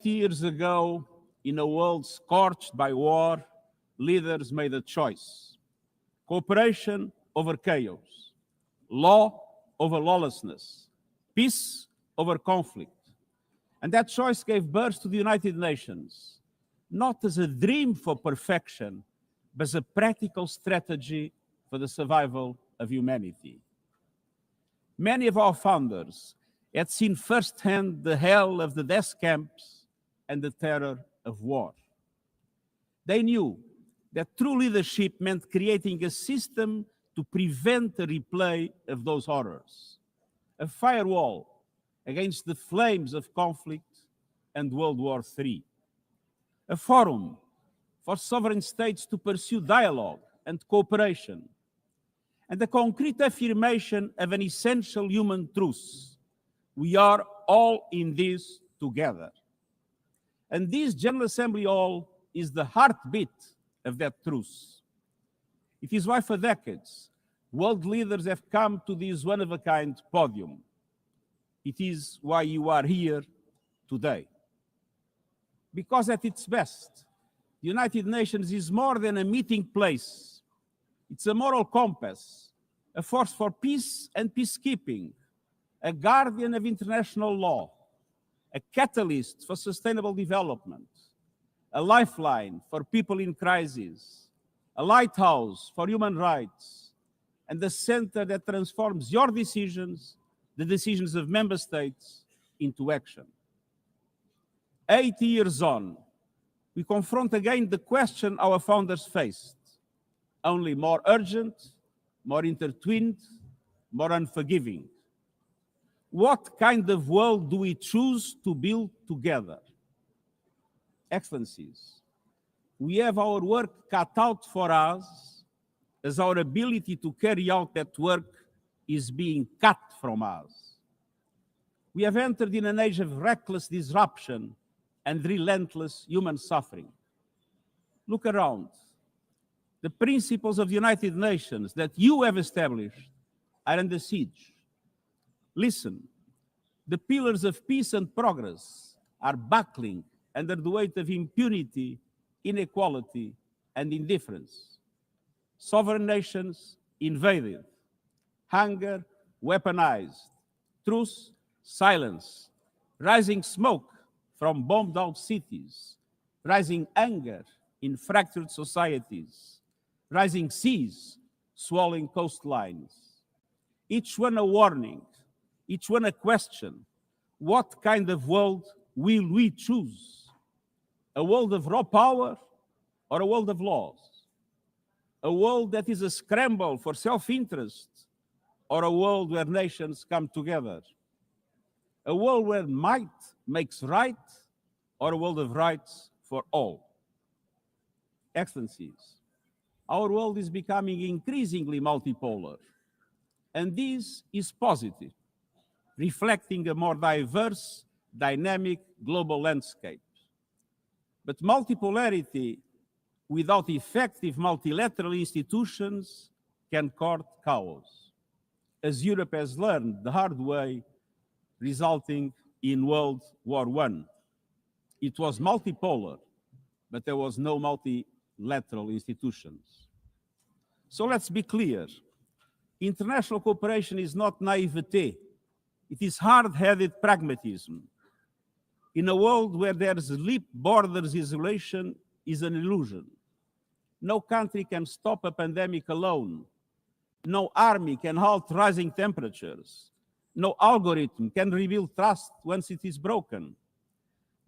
Years ago, in a world scorched by war, leaders made a choice: cooperation over chaos, law over lawlessness, peace over conflict. And that choice gave birth to the United Nations, not as a dream for perfection, but as a practical strategy for the survival of humanity. Many of our founders had seen firsthand the hell of the death camps and the terror of war. They knew that true leadership meant creating a system to prevent a replay of those horrors, a firewall against the flames of conflict and World War III, a forum for sovereign states to pursue dialogue and cooperation, and a concrete affirmation of an essential human truth: we are all in this together. And this General Assembly Hall is the heartbeat of that truth. It is why for decades, world leaders have come to this one-of-a-kind podium. It is why you are here today. Because at its best, the United Nations is more than a meeting place. It's a moral compass, a force for peace and peacekeeping, a guardian of international law, a catalyst for sustainable development, a lifeline for people in crisis, a lighthouse for human rights, and a center that transforms your decisions, the decisions of member states, into action. 80 years on, we confront again the question our founders faced, only more urgent, more intertwined, more unforgiving. What kind of world do we choose to build together? Excellencies, we have our work cut out for us, as our ability to carry out that work is being cut from us. We have entered in an age of reckless disruption and relentless human suffering. Look around. The principles of the United Nations that you have established are under siege. Listen, the pillars of peace and progress are buckling under the weight of impunity, inequality, and indifference. Sovereign nations invaded, hunger weaponized, truth silenced, rising smoke from bombed-out cities, rising anger in fractured societies, rising seas swallowing coastlines. Each one a warning, each one a question: what kind of world will we choose? A world of raw power or a world of laws? A world that is a scramble for self-interest or a world where nations come together? A world where might makes right or a world of rights for all? Excellencies, our world is becoming increasingly multipolar, and this is positive, reflecting a more diverse, dynamic global landscape. But multipolarity without effective multilateral institutions can court chaos, as Europe has learned the hard way, resulting in World War I. It was multipolar, but there was no multilateral institutions. So let's be clear. International cooperation is not naivete. It is hard-headed pragmatism. In a world where there's leap borders, isolation is an illusion. No country can stop a pandemic alone. No army can halt rising temperatures. No algorithm can rebuild trust once it is broken.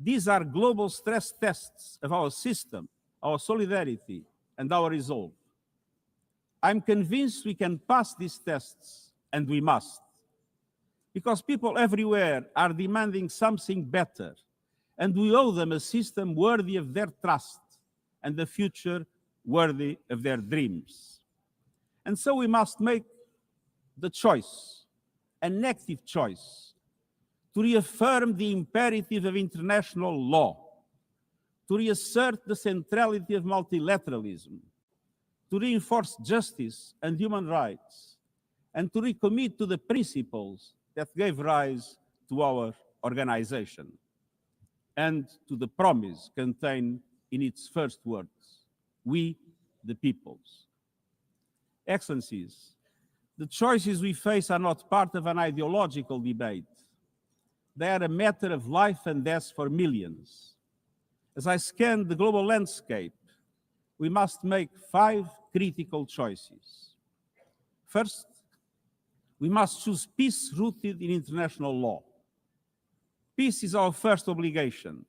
These are global stress tests of our system, our solidarity, and our resolve. I'm convinced we can pass these tests, and we must. Because people everywhere are demanding something better, and we owe them a system worthy of their trust and a future worthy of their dreams. And so we must make the choice, an active choice, to reaffirm the imperative of international law, to reassert the centrality of multilateralism, to reinforce justice and human rights, and to recommit to the principles that gave rise to our organization. and to the promise contained in its first words, we, the peoples. Excellencies, the choices we face are not part of an ideological debate. They are a matter of life and death for millions. As I scan the global landscape, we must make 5 critical choices. First, we must choose peace rooted in international law. Peace is our first obligation.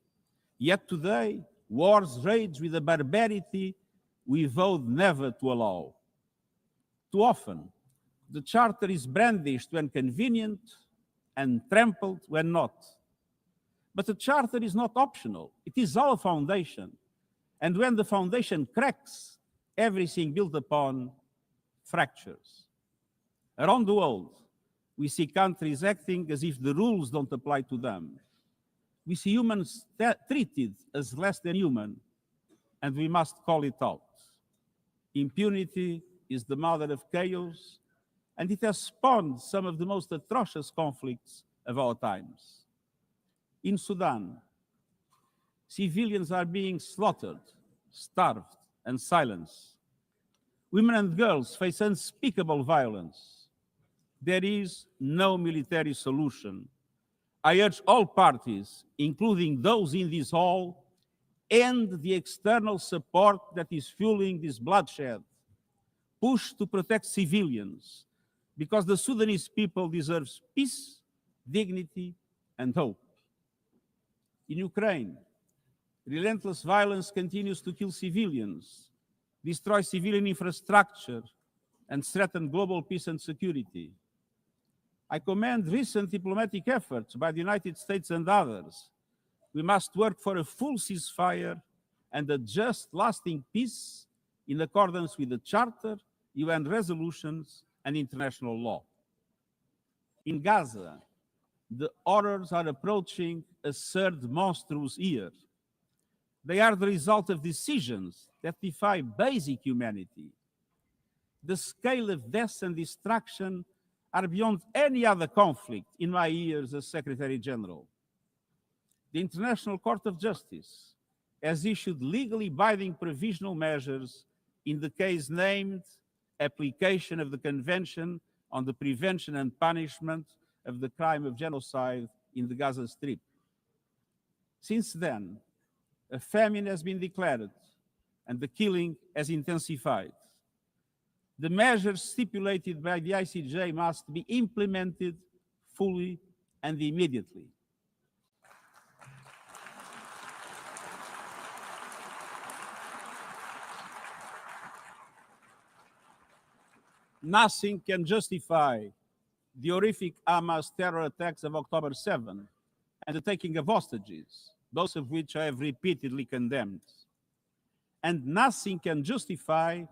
Yet today, wars rage with a barbarity we vowed never to allow. Too often, the Charter is brandished when convenient and trampled when not. But the Charter is not optional. It is our foundation. And when the foundation cracks, everything built upon fractures. Around the world, we see countries acting as if the rules don't apply to them. We see humans treated as less than human, and we must call it out. Impunity is the mother of chaos, and it has spawned some of the most atrocious conflicts of our times. In Sudan, civilians are being slaughtered, starved, and silenced. Women and girls face unspeakable violence. There is no military solution. I urge all parties, including those in this hall, end the external support that is fueling this bloodshed. Push to protect civilians, because the Sudanese people deserve peace, dignity, and hope. In Ukraine, relentless violence continues to kill civilians, destroy civilian infrastructure, and threaten global peace and security. I commend recent diplomatic efforts by the United States and others. We must work for a full ceasefire and a just, lasting peace in accordance with the Charter, UN resolutions, and international law. In Gaza, the horrors are approaching a third monstrous year. They are the result of decisions that defy basic humanity. The scale of death and destruction are beyond any other conflict in my years as Secretary General. The International Court of Justice has issued legally binding provisional measures in the case named Application of the Convention on the Prevention and Punishment of the Crime of Genocide in the Gaza Strip. Since then, a famine has been declared and the killing has intensified. The measures stipulated by the ICJ must be implemented fully and immediately. Nothing can justify the horrific Hamas terror attacks of October 7 and the taking of hostages, both of which I have repeatedly condemned. And nothing can justify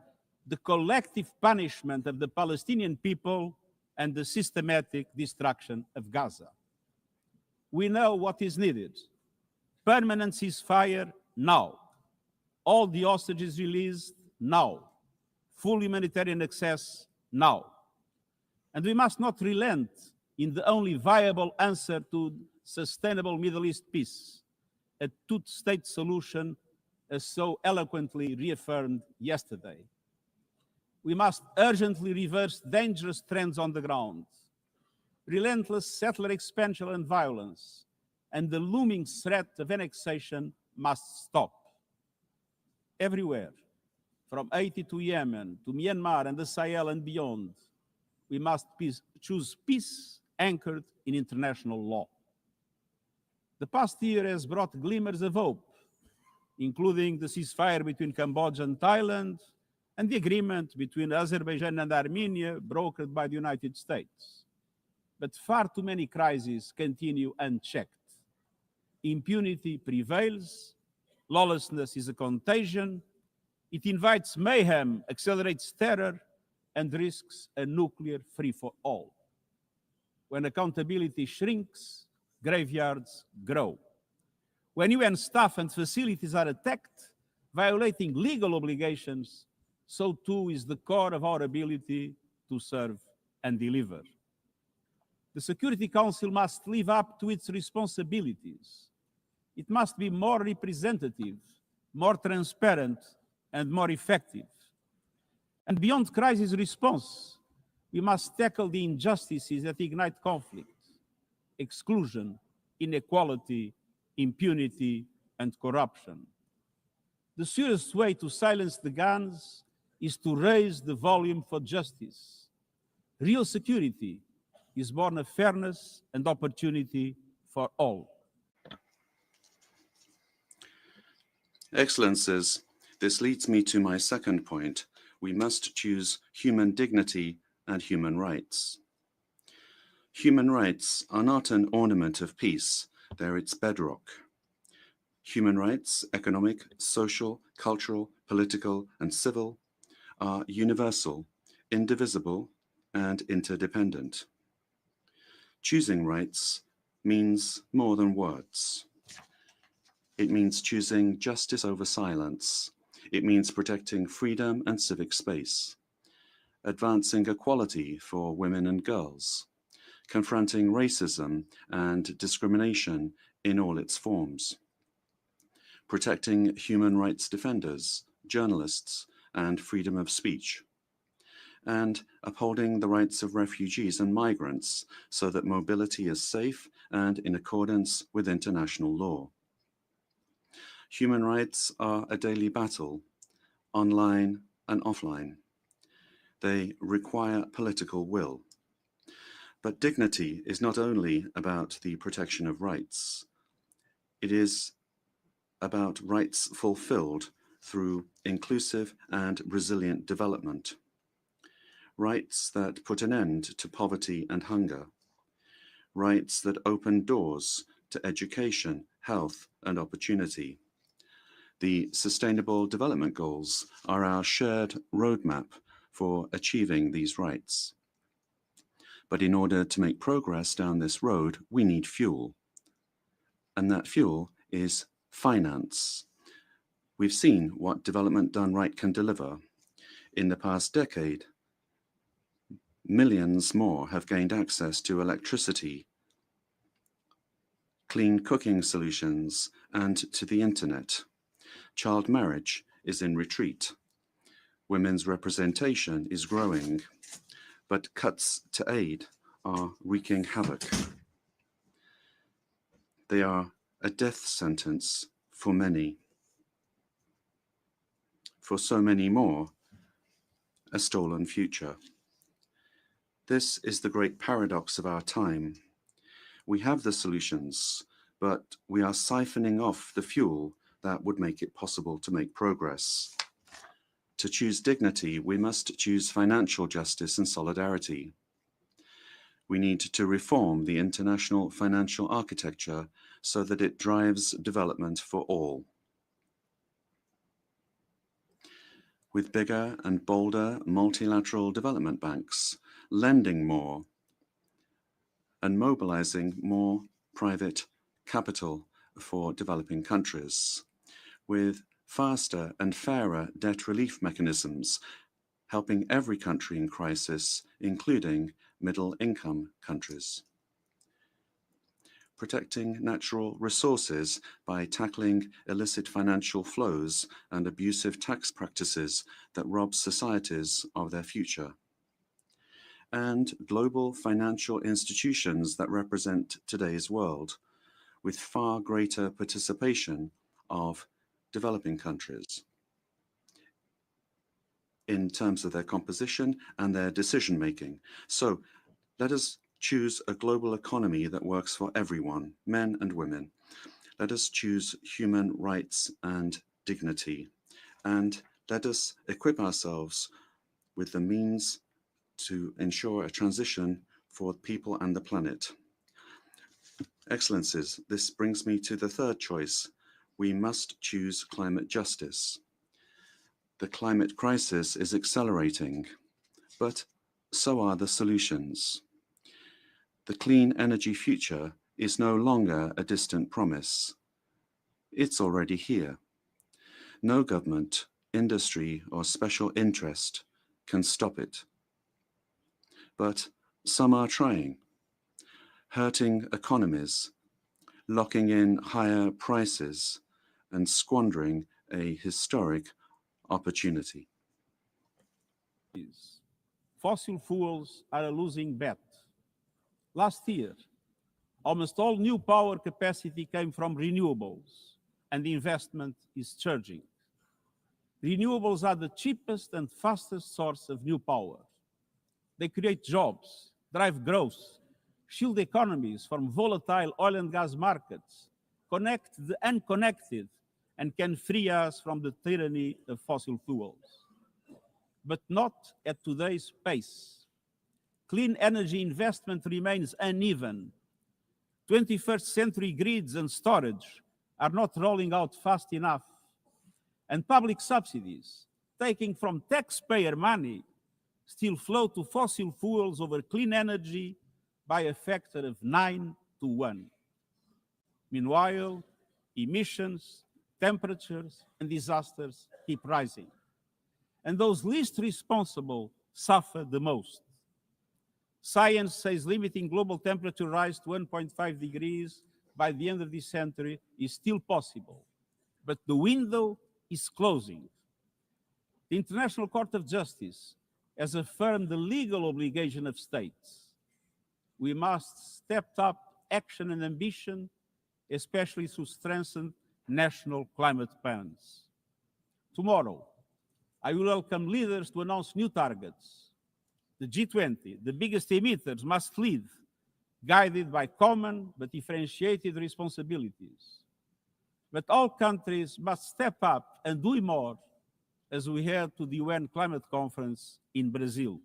the collective punishment of the Palestinian people and the systematic destruction of Gaza. We know what is needed. Permanent ceasefire now. All the hostages released now. Full humanitarian access now. And we must not relent in the only viable answer to sustainable Middle East peace, a two-state solution as so eloquently reaffirmed yesterday. We must urgently reverse dangerous trends on the ground. Relentless settler expansion and violence, and the looming threat of annexation must stop. Everywhere, from Haiti to Yemen, to Myanmar and the Sahel and beyond, we must choose peace anchored in international law. The past year has brought glimmers of hope, including the ceasefire between Cambodia and Thailand, and the agreement between Azerbaijan and Armenia brokered by the United States. But far too many crises continue unchecked. Impunity prevails, lawlessness is a contagion, it invites mayhem, accelerates terror, and risks a nuclear free-for-all. When accountability shrinks, graveyards grow. When UN staff and facilities are attacked, violating legal obligations, so too is the core of our ability to serve and deliver. The Security Council must live up to its responsibilities. It must be more representative, more transparent, and more effective. And beyond crisis response, we must tackle the injustices that ignite conflict, exclusion, inequality, impunity, and corruption. The surest way to silence the guns is to raise the volume for justice. Real security is born of fairness and opportunity for all. Excellencies, this leads me to my second point. We must choose human dignity and human rights. Human rights are not an ornament of peace, they're its bedrock. Human rights, economic, social, cultural, political, and civil, are universal, indivisible, and interdependent. Choosing rights means more than words. It means choosing justice over silence. It means protecting freedom and civic space, advancing equality for women and girls, confronting racism and discrimination in all its forms, protecting human rights defenders, journalists, and freedom of speech, and upholding the rights of refugees and migrants so that mobility is safe and in accordance with international law. Human rights are a daily battle, online and offline. They require political will. But dignity is not only about the protection of rights. It is about rights fulfilled through inclusive and resilient development. Rights that put an end to poverty and hunger. Rights that open doors to education, health, and opportunity. The Sustainable Development Goals are our shared roadmap for achieving these rights. But in order to make progress down this road, we need fuel. And that fuel is finance. We've seen what development done right can deliver. In the past decade, millions more have gained access to electricity, clean cooking solutions, and to the internet. Child marriage is in retreat. Women's representation is growing, but cuts to aid are wreaking havoc. They are a death sentence for many. For so many more, a stolen future. This is the great paradox of our time. We have the solutions, but we are siphoning off the fuel that would make it possible to make progress. To choose dignity, we must choose financial justice and solidarity. We need to reform the international financial architecture so that it drives development for all. With bigger and bolder multilateral development banks, lending more, and mobilizing more private capital for developing countries, with faster and fairer debt relief mechanisms, helping every country in crisis, including middle-income countries. Protecting natural resources by tackling illicit financial flows and abusive tax practices that rob societies of their future. And global financial institutions that represent today's world, with far greater participation of developing countries in terms of their composition and their decision-making. So let us choose a global economy that works for everyone, men and women. Let us choose human rights and dignity. And let us equip ourselves with the means to ensure a transition for people and the planet. Excellencies, this brings me to the third choice. We must choose climate justice. The climate crisis is accelerating, but so are the solutions. The clean energy future is no longer a distant promise. It's already here. No government, industry, or special interest can stop it. But some are trying, hurting economies, locking in higher prices and squandering a historic opportunity. Fossil fuels are a losing bet. Last year, almost all new power capacity came from renewables, and the investment is surging. Renewables are the cheapest and fastest source of new power. They create jobs, drive growth, shield economies from volatile oil and gas markets, connect the unconnected, and can free us from the tyranny of fossil fuels. But not at today's pace. Clean energy investment remains uneven. 21st century grids and storage are not rolling out fast enough. And public subsidies, taking from taxpayer money, still flow to fossil fuels over clean energy by a factor of 9 to 1. Meanwhile, emissions, temperatures, and disasters keep rising. And those least responsible suffer the most. Science says limiting global temperature rise to 1.5 degrees by the end of this century is still possible, but the window is closing. The International Court of Justice has affirmed the legal obligation of states. We must step up action and ambition, especially through strengthened national climate plans. Tomorrow, I will welcome leaders to announce new targets. The G20, the biggest emitters, must lead, guided by common but differentiated responsibilities. But all countries must step up and do more as we head to the UN Climate Conference in Brazil.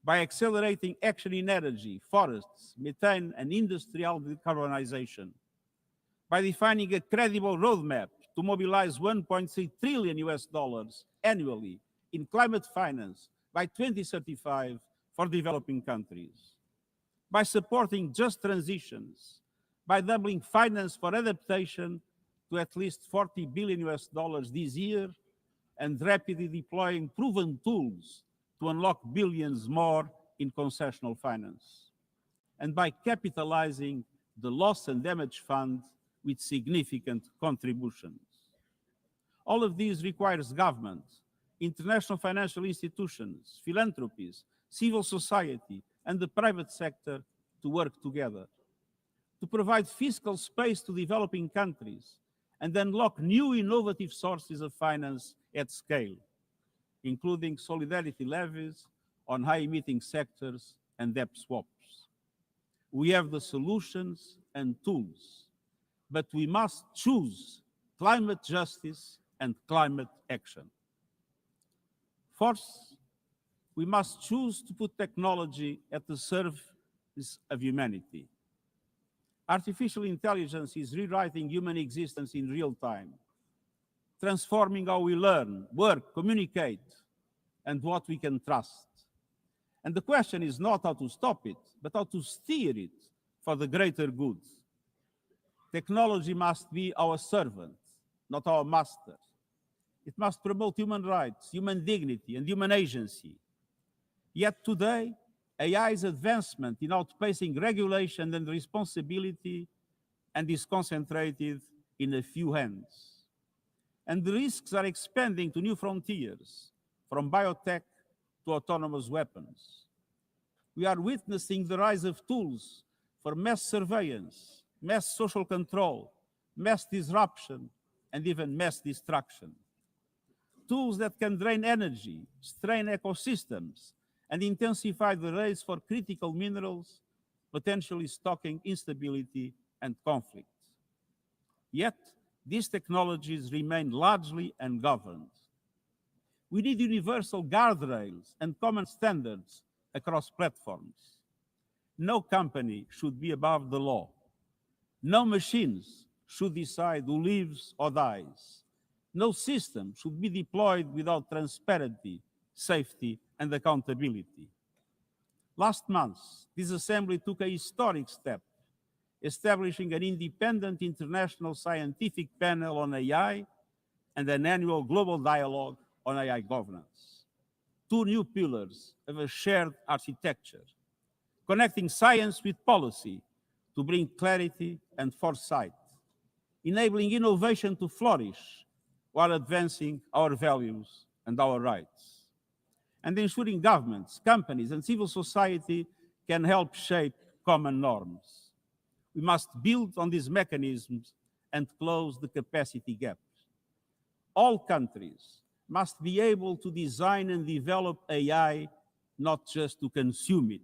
By accelerating action in energy, forests, methane, and industrial decarbonization. By defining a credible roadmap to mobilize $1.3 trillion annually in climate finance by 2035 for developing countries. By supporting just transitions, by doubling finance for adaptation to at least $40 billion this year, and rapidly deploying proven tools to unlock billions more in concessional finance. And by capitalizing the Loss and Damage Fund with significant contributions. All of these requires government, international financial institutions, philanthropies, civil society, and the private sector to work together, to provide fiscal space to developing countries and unlock new innovative sources of finance at scale, including solidarity levies on high-emitting sectors and debt swaps. We have the solutions and tools, but we must choose climate justice and climate action. First, we must choose to put technology at the service of humanity. Artificial intelligence is rewriting human existence in real time, transforming how we learn, work, communicate, and what we can trust. And the question is not how to stop it, but how to steer it for the greater good. Technology must be our servant, not our master. It must promote human rights, human dignity, and human agency. Yet today, AI's advancement in outpacing regulation and responsibility and is concentrated in a few hands. And the risks are expanding to new frontiers, from biotech to autonomous weapons. We are witnessing the rise of tools for mass surveillance, mass social control, mass disruption, and even mass destruction. Tools that can drain energy, strain ecosystems, and intensify the race for critical minerals, potentially stoking instability and conflict. Yet, these technologies remain largely ungoverned. We need universal guardrails and common standards across platforms. No company should be above the law. No machines should decide who lives or dies. No system should be deployed without transparency, safety, and accountability. Last month, this Assembly took a historic step, establishing an independent international scientific panel on AI and an annual global dialogue on AI governance. Two new pillars of a shared architecture, connecting science with policy to bring clarity and foresight, enabling innovation to flourish while advancing our values and our rights, and ensuring governments, companies, and civil society can help shape common norms. We must build on these mechanisms and close the capacity gaps. All countries must be able to design and develop AI, not just to consume it.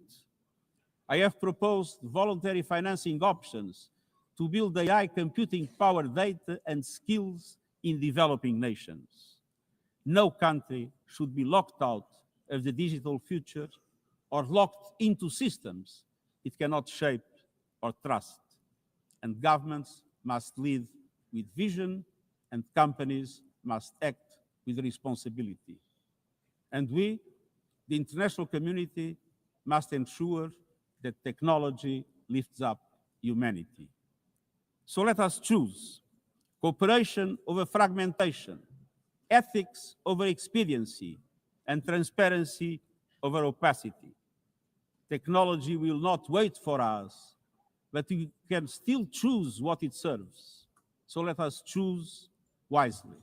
I have proposed voluntary financing options to build AI computing power, data, and skills in developing nations. No country should be locked out of the digital future or locked into systems it cannot shape or trust. And governments must lead with vision, and companies must act with responsibility. And we, the international community, must ensure that technology lifts up humanity. So let us choose cooperation over fragmentation, ethics over expediency, and transparency over opacity. Technology will not wait for us, but we can still choose what it serves. So let us choose wisely.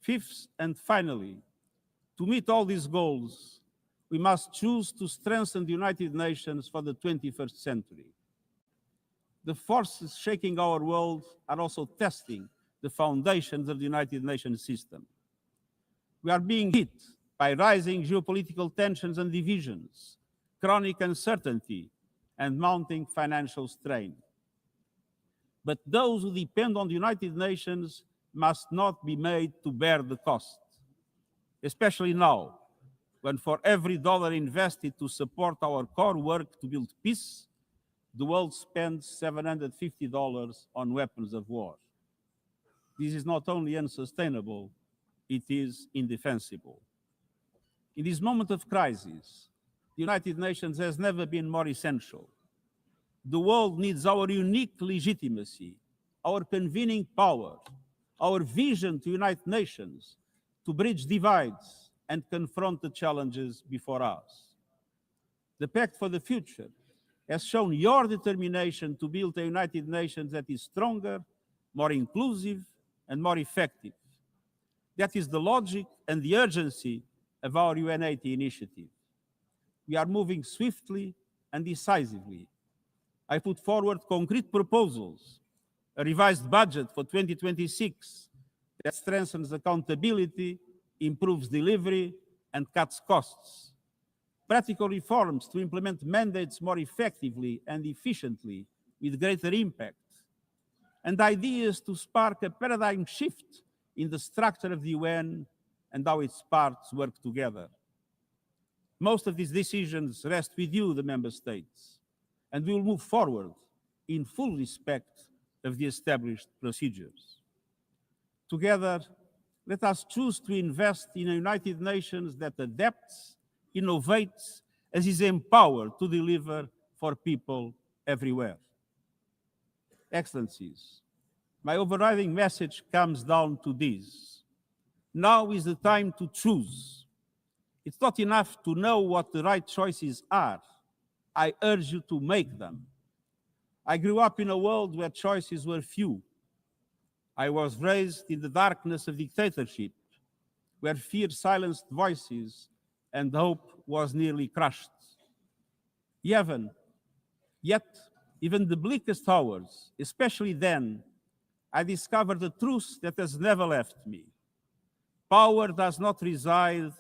Fifth and finally, to meet all these goals, we must choose to strengthen the United Nations for the 21st century. The forces shaking our world are also testing the foundations of the United Nations system. We are being hit by rising geopolitical tensions and divisions, chronic uncertainty, and mounting financial strain. But those who depend on the United Nations must not be made to bear the cost, especially now, when for every dollar invested to support our core work to build peace, the world spends $750 on weapons of war. This is not only unsustainable, it is indefensible. In this moment of crisis, the United Nations has never been more essential. The world needs our unique legitimacy, our convening power, our vision to unite nations, to bridge divides and confront the challenges before us. The Pact for the Future has shown your determination to build a United Nations that is stronger, more inclusive, and more effective. That is the logic and the urgency of our UN80 initiative. We are moving swiftly and decisively. I put forward concrete proposals, a revised budget for 2026 that strengthens accountability, improves delivery, and cuts costs. Practical reforms to implement mandates more effectively and efficiently with greater impact. And ideas to spark a paradigm shift in the structure of the UN and how its parts work together. Most of these decisions rest with you, the member states, and we will move forward in full respect of the established procedures. Together, let us choose to invest in a United Nations that adapts, innovates, and is empowered to deliver for people everywhere. Excellencies, my overriding message comes down to this. Now is the time to choose. It's not enough to know what the right choices are. I urge you to make them. I grew up in a world where choices were few. I was raised in the darkness of dictatorship, where fear silenced voices and hope was nearly crushed. Yet, even the bleakest hours, especially then, I discovered a truth that has never left me. Power does not reside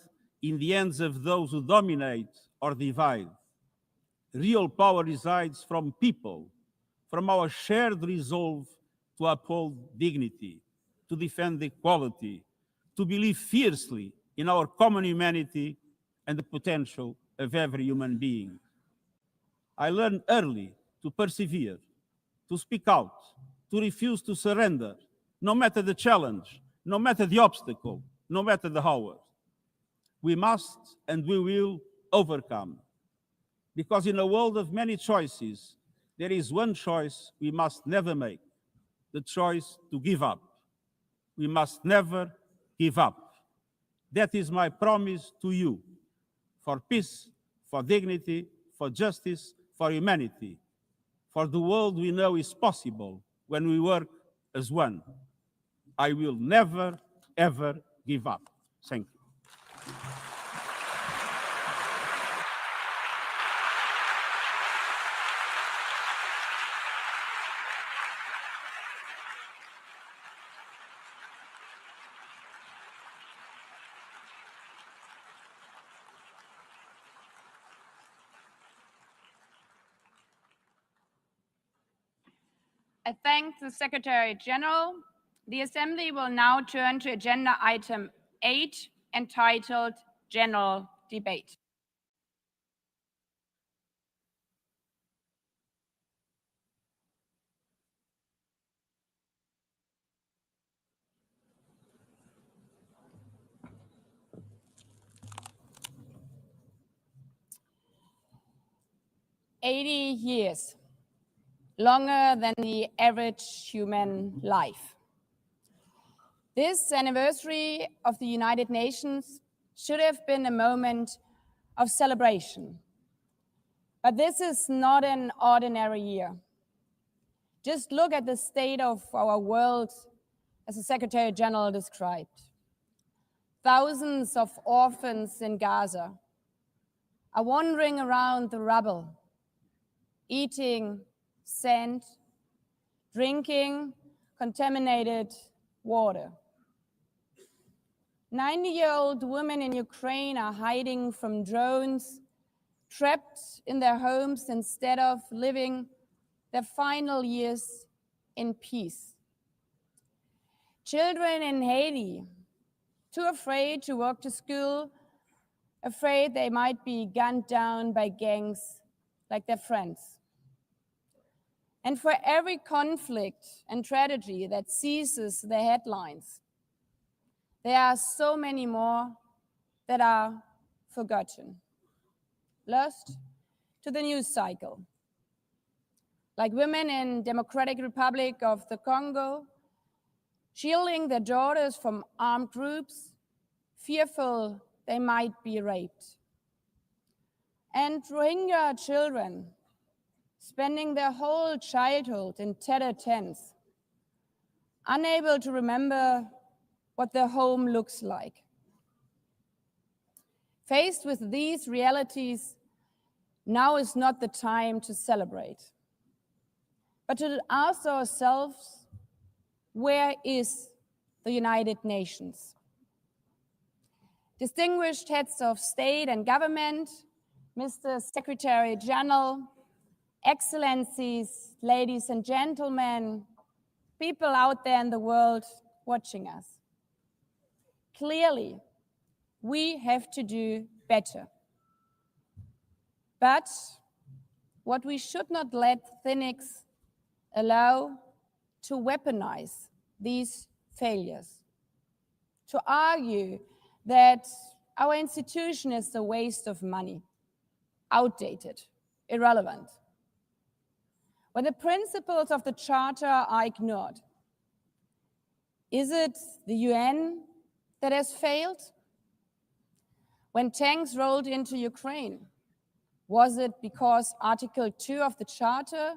in the hands of those who dominate or divide. Real power resides from people, from our shared resolve to uphold dignity, to defend equality, to believe fiercely in our common humanity and the potential of every human being. I learned early to persevere, to speak out, to refuse to surrender, no matter the challenge, no matter the obstacle, no matter the hour. We must and we will overcome. Because in a world of many choices, there is one choice we must never make, the choice to give up. We must never give up. That is my promise to you, for peace, for dignity, for justice, for humanity. for the world we know is possible when we work as one. I will never, ever give up. Thank you. I thank the Secretary General. The Assembly will now turn to agenda item 8, entitled General Debate. "80 years, longer than the average human life. This anniversary of the United Nations should have been a moment of celebration. But this is not an ordinary year. Just look at the state of our world, as the Secretary General described. Thousands of orphans in Gaza are wandering around the rubble, eating sand, drinking contaminated water. 90-year-old women in Ukraine are hiding from drones, trapped in their homes instead of living their final years in peace. Children in Haiti, too afraid to walk to school, afraid they might be gunned down by gangs like their friends. And for every conflict and tragedy that seizes the headlines, there are so many more that are forgotten, lost to the news cycle. Like women in Democratic Republic of the Congo, shielding their daughters from armed groups, fearful they might be raped. And Rohingya children, spending their whole childhood in tattered tents, unable to remember what their home looks like. Faced with these realities, now is not the time to celebrate, but to ask ourselves, where is the United Nations? Distinguished heads of state and government, Mr. Secretary General, Excellencies, ladies and gentlemen, people out there in the world watching us. Clearly, we have to do better. But what we should not let cynics allow to weaponize these failures, to argue that our institution is a waste of money, outdated, irrelevant. When the principles of the Charter are ignored, is it the UN that has failed? When tanks rolled into Ukraine, was it because Article 2 of the Charter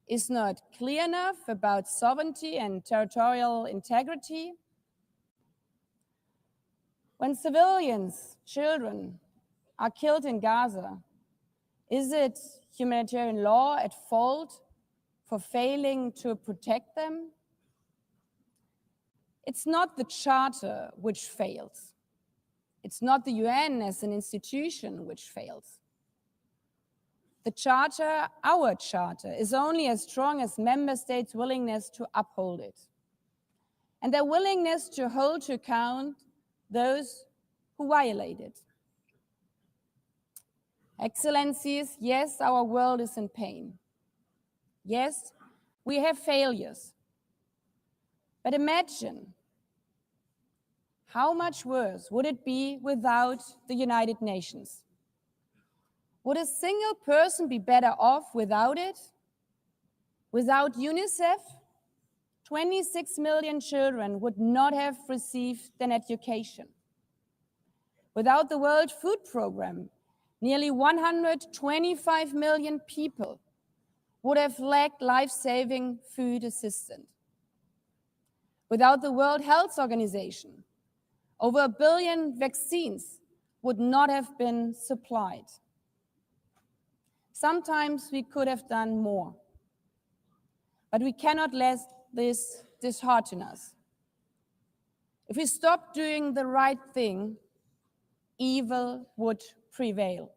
is not clear enough about sovereignty and territorial integrity? When civilians, children, are killed in Gaza, is it humanitarian law at fault for failing to protect them? It's not the Charter which fails. It's not the UN as an institution which fails. The Charter, our Charter, is only as strong as member states' willingness to uphold it, and their willingness to hold to account those who violate it. Excellencies, yes, our world is in pain. Yes, we have failures. But imagine how much worse would it be without the United Nations? Would a single person be better off without it? Without UNICEF, 26 million children would not have received an education. Without the World Food Programme, nearly 125 million people would have lacked life-saving food assistance. Without the World Health Organization, over 1 billion vaccines would not have been supplied. Sometimes we could have done more, but we cannot let this dishearten us. If we stop doing the right thing, evil would prevail.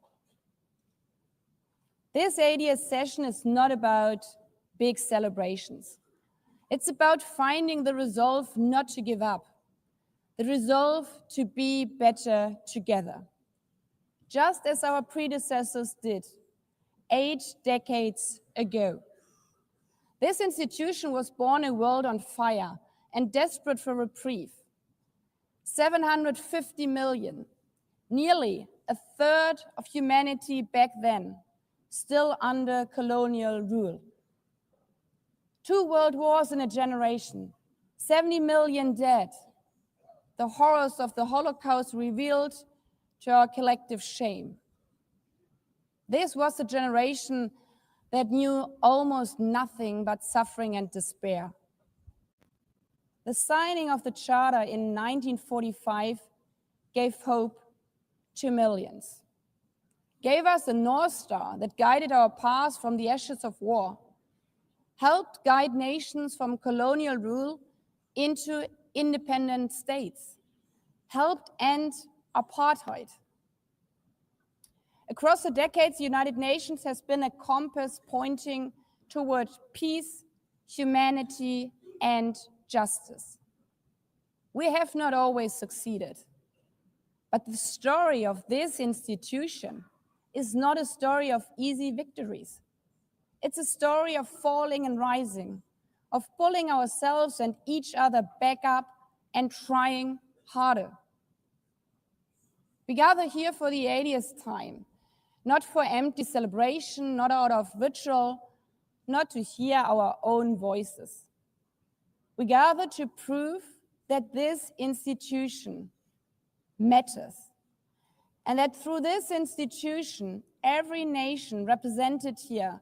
This 80th session is not about big celebrations. It's about finding the resolve not to give up, the resolve to be better together, just as our predecessors did 8 decades ago. This institution was born a world on fire and desperate for reprieve. 750 million, nearly a third of humanity back then, still under colonial rule. 2 world wars in a generation, 70 million dead. The horrors of the Holocaust revealed to our collective shame. This was a generation that knew almost nothing but suffering and despair. The signing of the Charter in 1945 gave hope to millions, gave us a North Star that guided our path from the ashes of war, helped guide nations from colonial rule into independent states, helped end apartheid. Across the decades, the United Nations has been a compass pointing toward peace, humanity, and justice. We have not always succeeded, but the story of this institution is not a story of easy victories. It's a story of falling and rising, of pulling ourselves and each other back up and trying harder. We gather here for the 80th time, not for empty celebration, not out of ritual, not to hear our own voices. We gather to prove that this institution matters, and that through this institution, every nation represented here,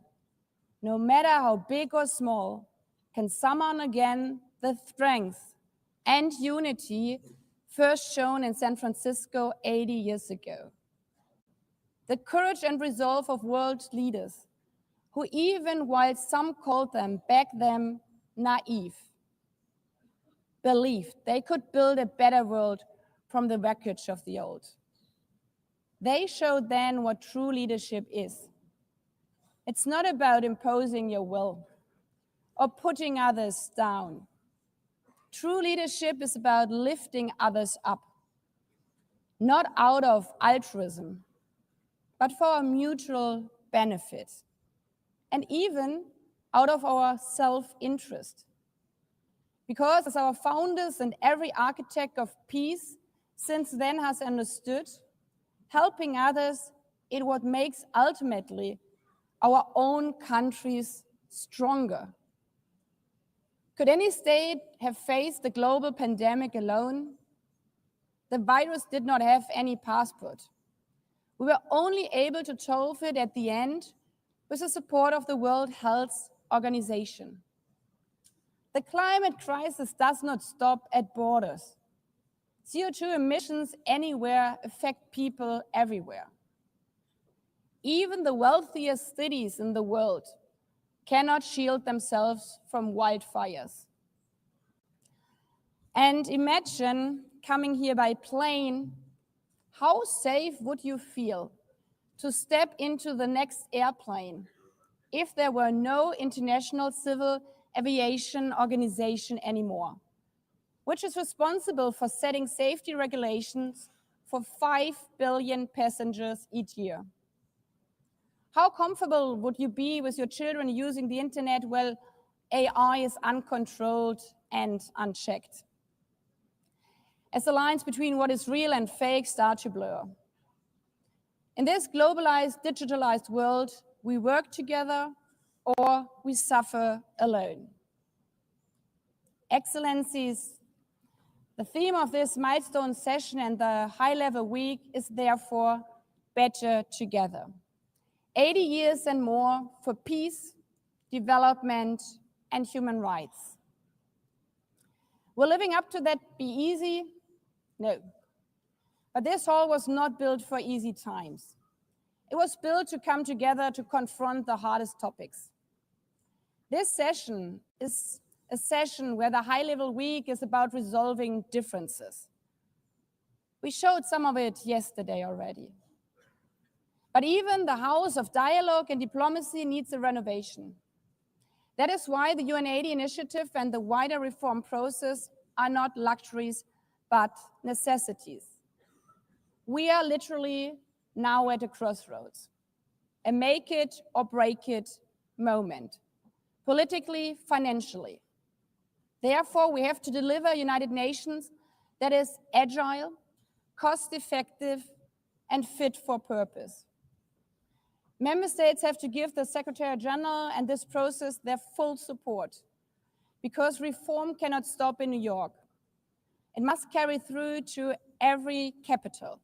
no matter how big or small, can summon again the strength and unity first shown in San Francisco 80 years ago. The courage and resolve of world leaders who, even while some called them back then naive, believed they could build a better world from the wreckage of the old. They showed then what true leadership is. It's not about imposing your will or putting others down. True leadership is about lifting others up, not out of altruism, but for our mutual benefit, and even out of our self-interest. Because as our founders and every architect of peace since then has understood, helping others is what makes ultimately our own countries stronger. Could any state have faced the global pandemic alone? The virus did not have any passport. We were only able to solve it at the end with the support of the World Health Organization. The climate crisis does not stop at borders. CO2 emissions anywhere affect people everywhere. Even the wealthiest cities in the world cannot shield themselves from wildfires. And imagine coming here by plane. How safe would you feel to step into the next airplane if there were no International Civil Aviation Organization anymore, which is responsible for setting safety regulations for 5 billion passengers each year? How comfortable would you be with your children using the internet while AI is uncontrolled and unchecked, as the lines between what is real and fake start to blur? In this globalized, digitalized world, we work together or we suffer alone. Excellencies, the theme of this milestone session and the high-level week is therefore better together. 80 years and more for peace, development, and human rights. Will living up to that be easy? No. But this hall was not built for easy times. It was built to come together to confront the hardest topics. This session is a session where the high-level week is about resolving differences. We showed some of it yesterday already. But even the house of dialogue and diplomacy needs a renovation. That is why the UN80 initiative and the wider reform process are not luxuries, but necessities. We are literally now at a crossroads, a make it or break it moment, politically, financially. Therefore, we have to deliver a United Nations that is agile, cost-effective, and fit for purpose. Member states have to give the Secretary General and this process their full support, because reform cannot stop in New York. It must carry through to every capital.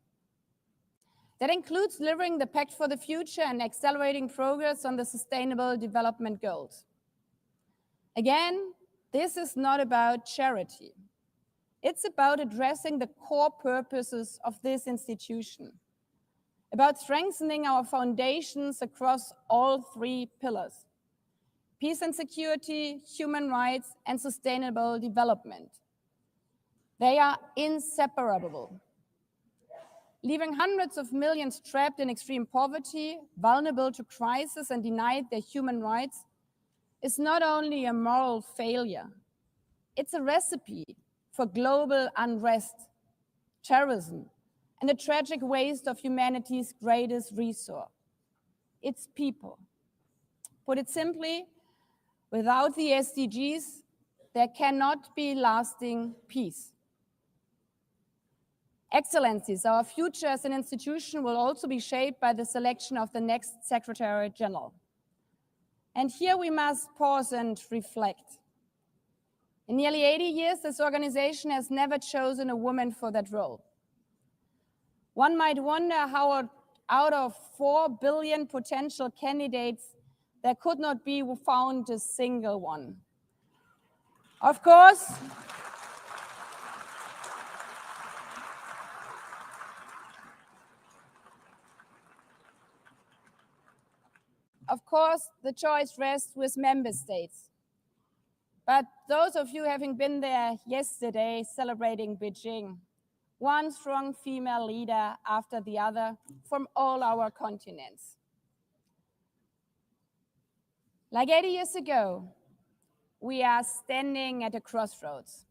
That includes delivering the Pact for the Future and accelerating progress on the Sustainable Development Goals. Again, this is not about charity. It's about addressing the core purposes of this institution, about strengthening our foundations across all three pillars: peace and security, human rights, and sustainable development. They are inseparable. Leaving hundreds of millions trapped in extreme poverty, vulnerable to crisis, and denied their human rights is not only a moral failure, it's a recipe for global unrest, terrorism, and a tragic waste of humanity's greatest resource, its people. Put it simply, without the SDGs, there cannot be lasting peace. Excellencies, our future as an institution will also be shaped by the selection of the next Secretary General. And here we must pause and reflect. In nearly 80 years, this organization has never chosen a woman for that role. One might wonder how out of 4 billion potential candidates, there could not be found a single one. Of course, the choice rests with member states. But those of you having been there yesterday celebrating Beijing, one strong female leader after the other from all our continents. Like 80 years ago, we are standing at a crossroads.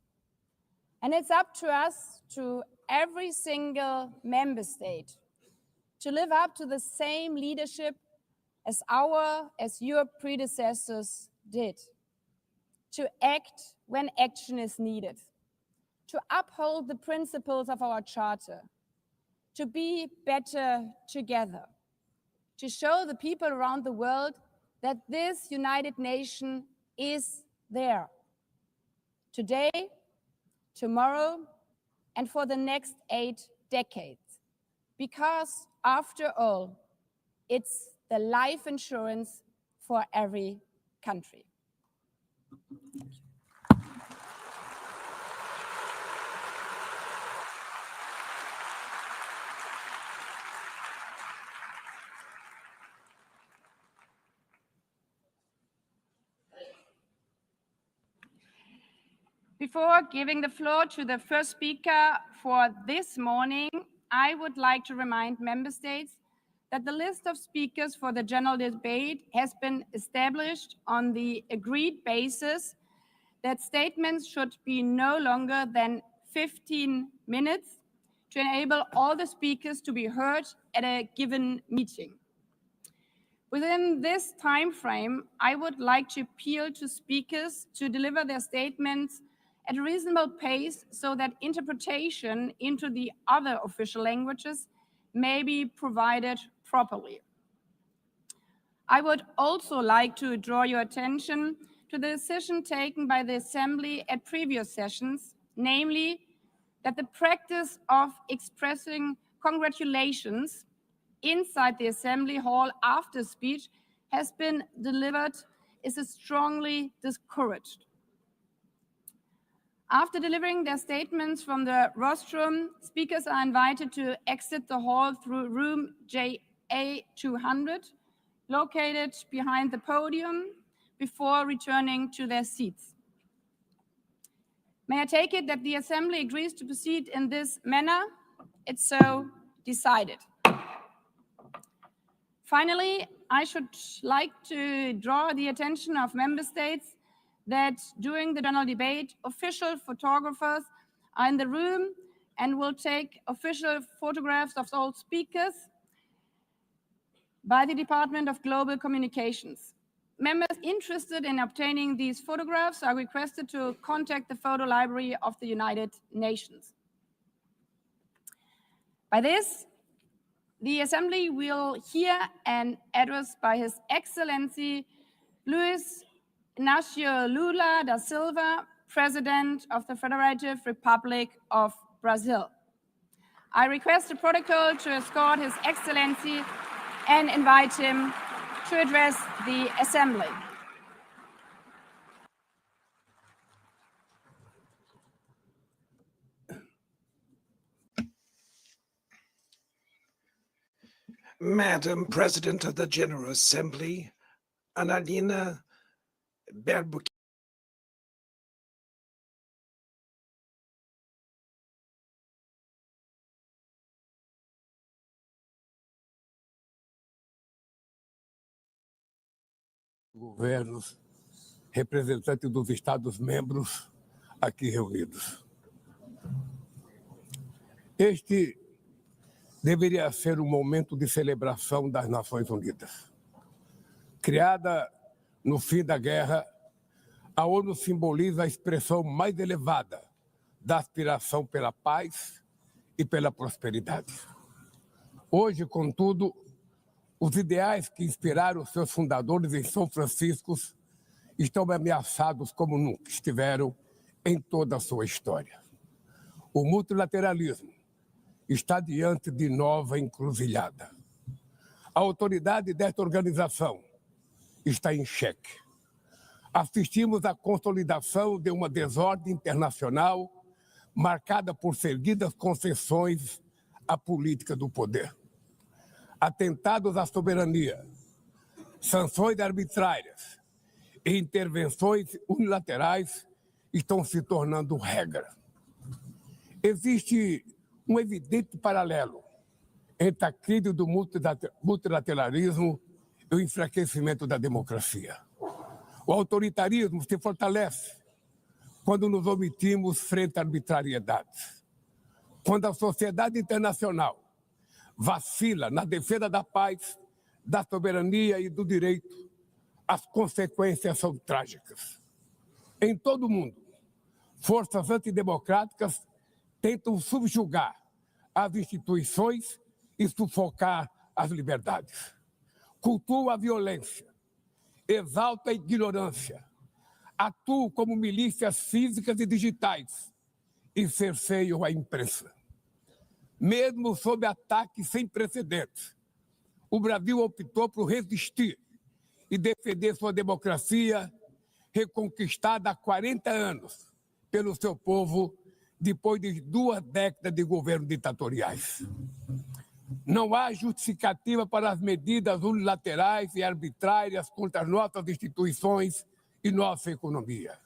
And it's up to us, to every single member state, to live up to the same leadership as your predecessors did, to act when action is needed, to uphold the principles of our charter, to be better together, to show the people around the world that this United Nation is there, today, tomorrow, and for the next 8 decades. Because after all, it's the life insurance for every country. Before giving the floor to the first speaker for this morning, I would like to remind member states that the list of speakers for the general debate has been established on the agreed basis that statements should be no longer than 15 minutes to enable all the speakers to be heard at a given meeting. Within this time frame, I would like to appeal to speakers to deliver their statements at a reasonable pace so that interpretation into the other official languages may be provided properly. I would also like to draw your attention to the decision taken by the Assembly at previous sessions, namely that the practice of expressing congratulations inside the Assembly Hall after speech has been delivered is strongly discouraged. After delivering their statements from the rostrum, speakers are invited to exit the hall through room JA200, located behind the podium, before returning to their seats. May I take it that the Assembly agrees to proceed in this manner? It's so decided. Finally, I should like to draw the attention of member states that during the general debate, official photographers are in the room and will take official photographs of all speakers by the Department of Global Communications. Members interested in obtaining these photographs are requested to contact the photo library of the United Nations. By this, the Assembly will hear an address by His Excellency Luiz Inácio Lula da Silva, President of the Federative Republic of Brazil. I request the protocol to escort His Excellency and invite him to address the Assembly. Madam President of the General Assembly, Annalena Baerbock. Governos, representantes dos Estados-membros aqui reunidos. Este deveria ser um momento de celebração das Nações Unidas. Criada no fim da guerra, a ONU simboliza a expressão mais elevada da aspiração pela paz e pela prosperidade. Hoje, contudo, os ideais que inspiraram seus fundadores em São Francisco estão ameaçados como nunca estiveram em toda a sua história. O multilateralismo está diante de nova encruzilhada. A autoridade desta organização está em xeque. Assistimos à consolidação de uma desordem internacional marcada por seguidas concessões à política do poder. Atentados à soberania, sanções arbitrárias e intervenções unilaterais estão se tornando regra. Existe um evidente paralelo entre a crise do multilateralismo e o enfraquecimento da democracia. O autoritarismo se fortalece quando nos omitimos frente à arbitrariedade. Quando a sociedade internacional vacila na defesa da paz, da soberania e do direito, as consequências são trágicas. Em todo o mundo, forças antidemocráticas tentam subjugar as instituições e sufocar as liberdades. Cultuam a violência, exaltam a ignorância, atuam como milícias físicas e digitais e cerceiam a imprensa. Mesmo sob ataques sem precedentes, o Brasil optou por resistir e defender sua democracia, reconquistada há 40 anos pelo seu povo, depois de 2 décadas de governos ditatoriais. Não há justificativa para as medidas unilaterais e arbitrárias contra as nossas instituições e nossa economia.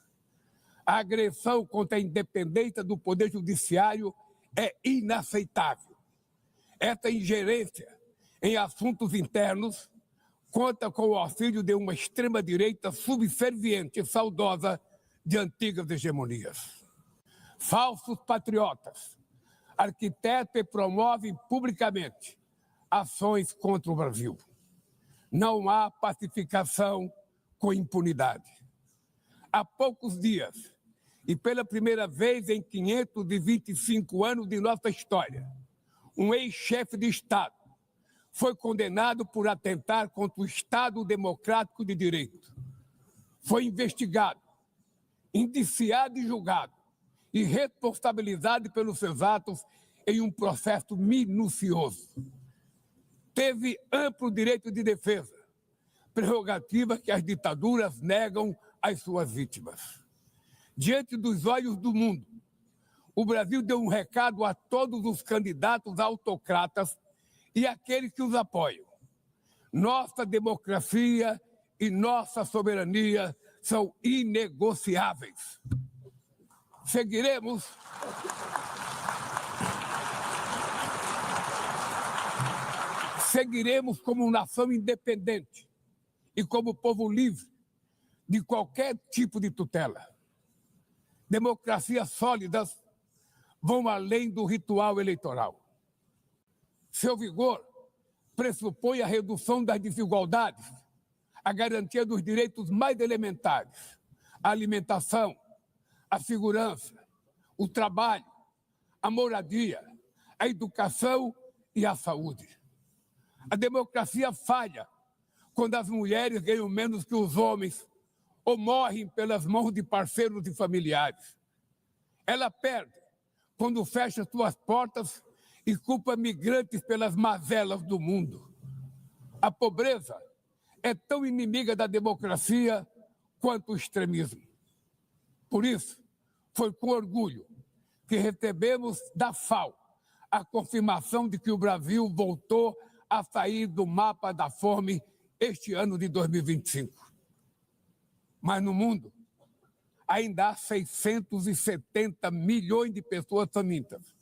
A agressão contra a independência do Poder Judiciário é inaceitável. Essa ingerência em assuntos internos conta com o auxílio de uma extrema-direita subserviente e saudosa de antigas hegemonias. Falsos patriotas arquitetam e promovem publicamente ações contra o Brasil. Não há pacificação com impunidade. Há poucos dias, e pela primeira vez em 525 anos de nossa história, um ex-chefe de Estado foi condenado por atentar contra o Estado democrático de direito. Foi investigado, indiciado e julgado, e responsabilizado pelos seus atos em um processo minucioso. Teve amplo direito de defesa, prerrogativa que as ditaduras negam às suas vítimas. Diante dos olhos do mundo, o Brasil deu um recado a todos os candidatos autocratas e àqueles que os apoiam. Nossa democracia e nossa soberania são inegociáveis. Seguiremos como nação independente e como povo livre de qualquer tipo de tutela. Democracias sólidas vão além do ritual eleitoral. Seu vigor pressupõe a redução das desigualdades, a garantia dos direitos mais elementares, a alimentação, a segurança, o trabalho, a moradia, a educação e a saúde. A democracia falha quando as mulheres ganham menos que os homens ou morrem pelas mãos de parceiros e familiares. Ela perde quando fecha suas portas e culpa migrantes pelas mazelas do mundo. A pobreza é tão inimiga da democracia quanto o extremismo. Por isso, foi com orgulho que recebemos da FAO a confirmação de que o Brasil voltou a sair do mapa da fome este ano de 2025. Mas no mundo, ainda há 670 milhões de pessoas famintas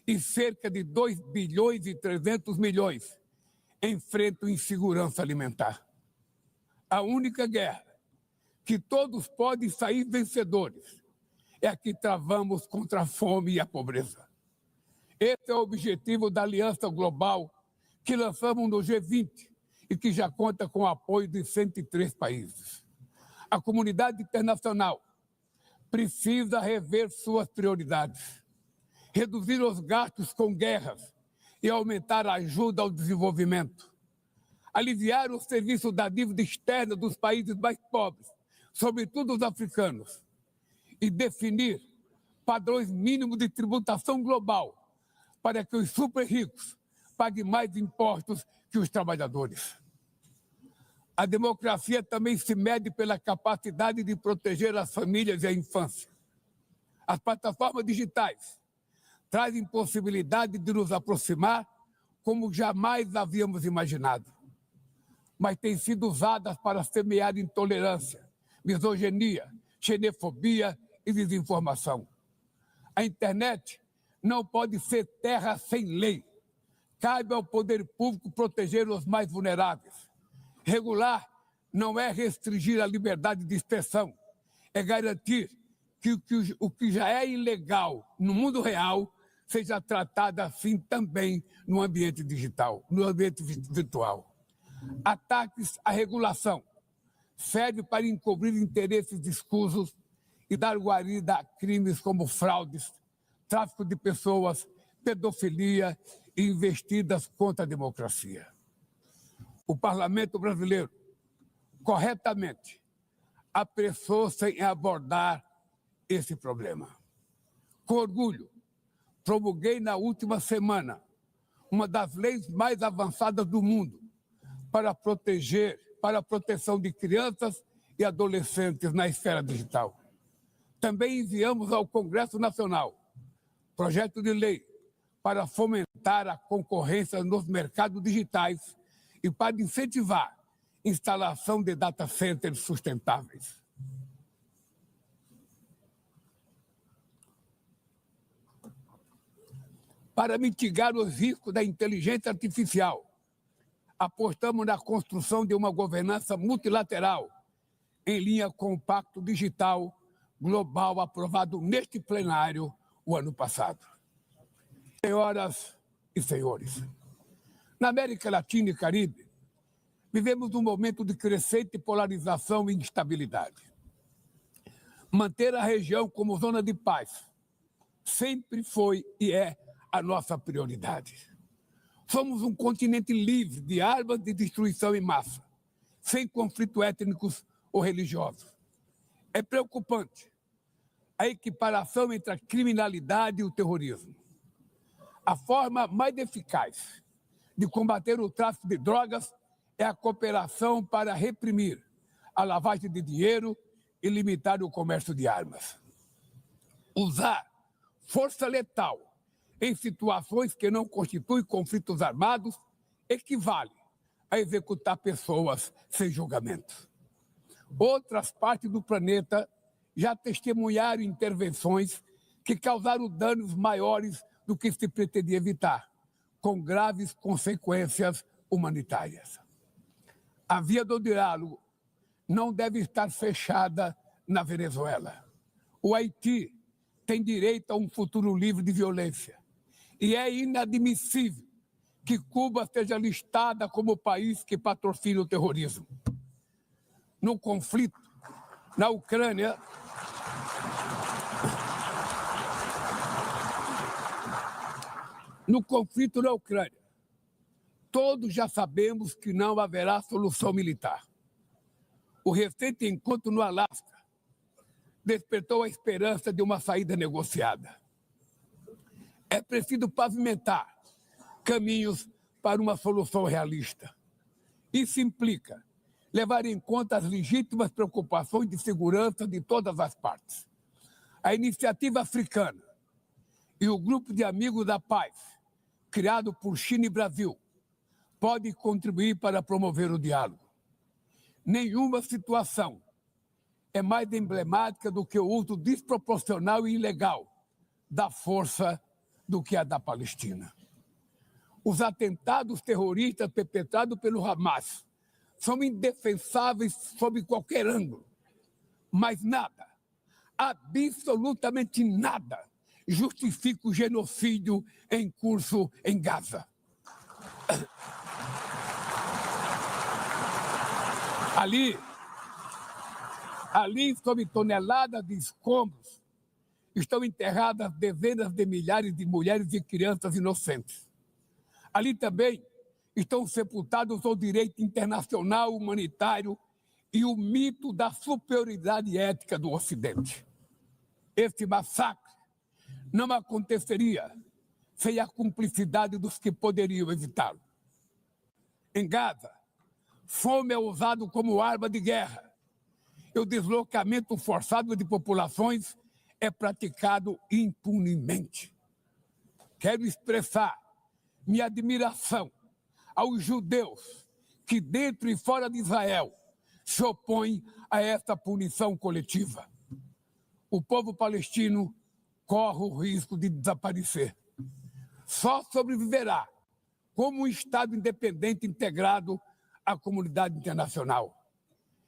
e cerca de 2 bilhões e 300 milhões enfrentam insegurança alimentar. A única guerra que todos podem sair vencedores é a que travamos contra a fome e a pobreza. Esse é o objetivo da Aliança Global que lançamos no G20 e que já conta com o apoio de 103 países. A comunidade internacional precisa rever suas prioridades, reduzir os gastos com guerras e aumentar a ajuda ao desenvolvimento, aliviar o serviço da dívida externa dos países mais pobres, sobretudo os africanos, e definir padrões mínimos de tributação global para que os super ricos paguem mais impostos que os trabalhadores. A democracia também se mede pela capacidade de proteger as famílias e a infância. As plataformas digitais trazem possibilidade de nos aproximar como jamais havíamos imaginado, mas têm sido usadas para semear intolerância, misoginia, xenofobia e desinformação. A internet não pode ser terra sem lei. Cabe ao poder público proteger os mais vulneráveis. Regular não é restringir a liberdade de expressão, é garantir que o que já é ilegal no mundo real seja tratado assim também no ambiente digital, no ambiente virtual. Ataques à regulação servem para encobrir interesses escusos e dar guarida a crimes como fraudes, tráfico de pessoas, pedofilia e investidas contra a democracia. O parlamento brasileiro, corretamente, apressou-se em abordar esse problema. Com orgulho, promulguei na última semana uma das leis mais avançadas do mundo para a proteção de crianças e adolescentes na esfera digital. Também enviamos ao Congresso Nacional projeto de lei para fomentar a concorrência nos mercados digitais e para incentivar a instalação de data centers sustentáveis. Para mitigar os riscos da inteligência artificial, apostamos na construção de uma governança multilateral em linha com o Pacto Digital Global aprovado neste plenário o ano passado. Senhoras e senhores, na América Latina e Caribe, vivemos um momento de crescente polarização e instabilidade. Manter a região como zona de paz sempre foi e é a nossa prioridade. Somos um continente livre de armas de destruição em massa, sem conflitos étnicos ou religiosos. É preocupante a equiparação entre a criminalidade e o terrorismo. A forma mais eficaz de combater o tráfico de drogas é a cooperação para reprimir a lavagem de dinheiro e limitar o comércio de armas. Usar força letal em situações que não constituem conflitos armados equivale a executar pessoas sem julgamento. Outras partes do planeta já testemunharam intervenções que causaram danos maiores do que se pretendia evitar, com graves consequências humanitárias. A via do diálogo não deve estar fechada na Venezuela. O Haiti tem direito a um futuro livre de violência. E é inadmissível que Cuba seja listada como país que patrocina o terrorismo. No conflito na Ucrânia, todos já sabemos que não haverá solução militar. O recente encontro no Alasca despertou a esperança de uma saída negociada. É preciso pavimentar caminhos para uma solução realista. Isso implica levar em conta as legítimas preocupações de segurança de todas as partes. A iniciativa africana e o grupo de amigos da paz, criado por China e Brasil, pode contribuir para promover o diálogo. Nenhuma situação é mais emblemática do que o uso desproporcional e ilegal da força do que a da Palestina. Os atentados terroristas perpetrados pelo Hamas são indefensáveis sob qualquer ângulo, mas nada, absolutamente nada, justifica o genocídio em curso em Gaza. Ali, sob toneladas de escombros, estão enterradas dezenas de milhares de mulheres e crianças inocentes. Ali também estão sepultados o direito internacional humanitário e o mito da superioridade ética do Ocidente. Esse massacre não aconteceria sem a cumplicidade dos que poderiam evitá-lo. Em Gaza, fome é usado como arma de guerra e o deslocamento forçado de populações é praticado impunemente. Quero expressar minha admiração aos judeus que, dentro e fora de Israel, se opõem a essa punição coletiva. O povo palestino corre o risco de desaparecer. Só sobreviverá como um Estado independente integrado à comunidade internacional.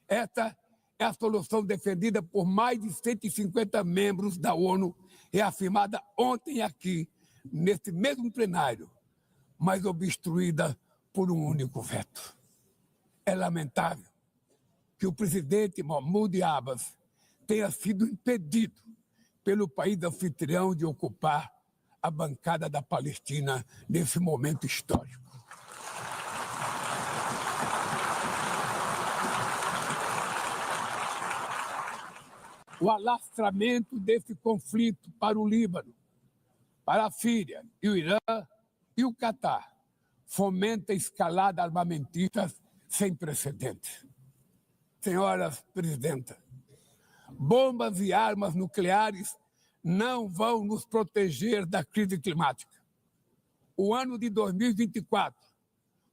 Essa é a solução defendida por mais de 150 membros da ONU, reafirmada ontem aqui, nesse mesmo plenário, mas obstruída por um único veto. É lamentável que o presidente Mahmoud Abbas tenha sido impedido pelo país anfitrião de ocupar a bancada da Palestina nesse momento histórico. O alastramento desse conflito para o Líbano, para a Síria e o Irã e o Catar fomenta a escalada armamentista sem precedentes. Senhoras presidentas, bombas e armas nucleares não vão nos proteger da crise climática. O ano de 2024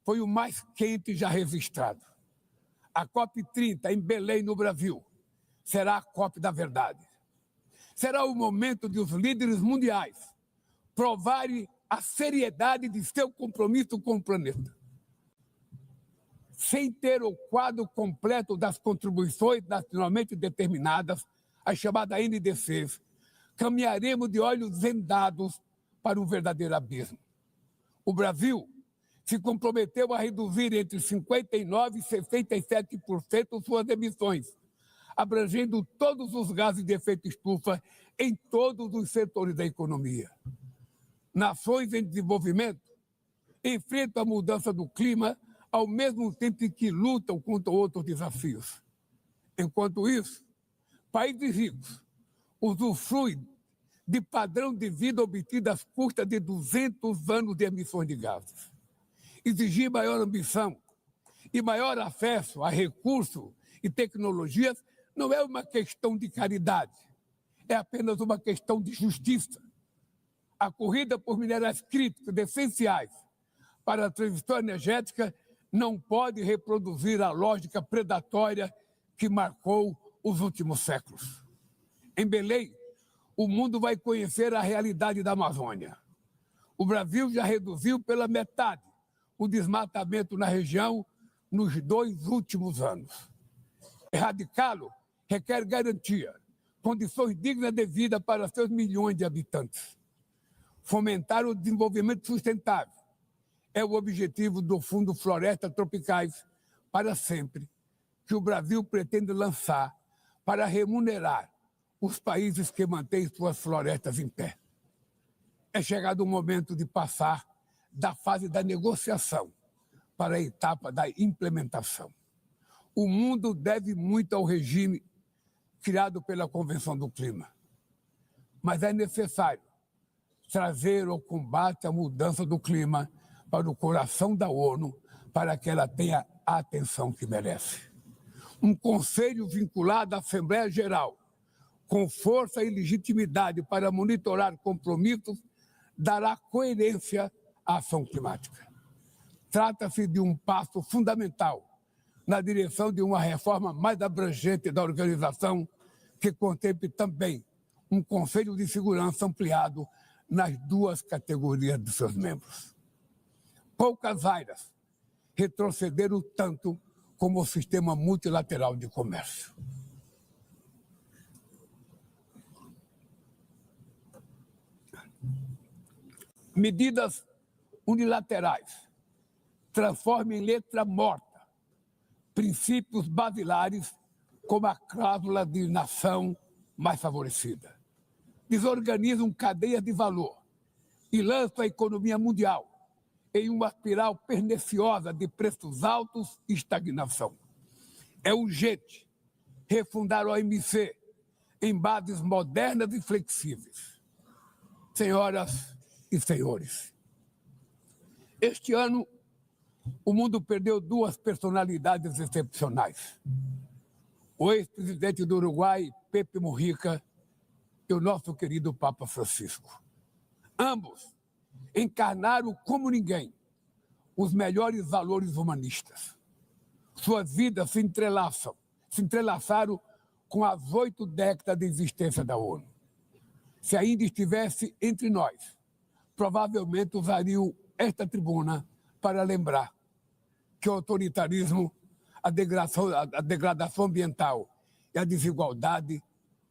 foi o mais quente já registrado. A COP30 em Belém, no Brasil, será a COP da verdade. Será o momento de os líderes mundiais provarem a seriedade de seu compromisso com o planeta. Sem ter o quadro completo das contribuições nacionalmente determinadas, as chamadas NDCs, caminharemos de olhos vendados para um verdadeiro abismo. O Brasil se comprometeu a reduzir entre 59% e 67% suas emissões, abrangendo todos os gases de efeito estufa em todos os setores da economia. Nações em desenvolvimento enfrentam a mudança do clima ao mesmo tempo que lutam contra outros desafios. Enquanto isso, países ricos usufruem de padrão de vida obtido às custas de 200 anos de emissões de gases. Exigir maior ambição e maior acesso a recursos e tecnologias não é uma questão de caridade, é apenas uma questão de justiça. A corrida por minerais críticos essenciais para a transição energética não pode reproduzir a lógica predatória que marcou os últimos séculos. Em Belém, o mundo vai conhecer a realidade da Amazônia. O Brasil já reduziu pela metade o desmatamento na região nos 2 últimos anos. Erradicá-lo requer garantia, condições dignas de vida para seus milhões de habitantes. Fomentar o desenvolvimento sustentável é o objetivo do Fundo Florestas Tropicais para Sempre, que o Brasil pretende lançar para remunerar os países que mantêm suas florestas em pé. É chegado o momento de passar da fase da negociação para a etapa da implementação. O mundo deve muito ao regime criado pela Convenção do Clima, mas é necessário trazer o combate à mudança do clima para o coração da ONU, para que ela tenha a atenção que merece. Um conselho vinculado à Assembleia Geral, com força e legitimidade para monitorar compromissos, dará coerência à ação climática. Trata-se de um passo fundamental na direção de uma reforma mais abrangente da organização, que contemple também um Conselho de Segurança ampliado nas 2 categorias de seus membros. Poucas áreas retrocederam tanto como o sistema multilateral de comércio. Medidas unilaterais transformam em letra morta princípios basilares como a cláusula de nação mais favorecida. Desorganizam cadeias de valor e lançam a economia mundial em uma espiral perniciosa de preços altos e estagnação. É urgente refundar a OMC em bases modernas e flexíveis. Senhoras e senhores, este ano o mundo perdeu 2 personalidades excepcionais. O ex-presidente do Uruguai, Pepe Mujica, e o nosso querido Papa Francisco. Ambos encarnaram como ninguém os melhores valores humanistas. Suas vidas se entrelaçaram com as 8 décadas de existência da ONU. Se ainda estivesse entre nós, provavelmente usariam esta tribuna para lembrar que o autoritarismo, a degradação ambiental e a desigualdade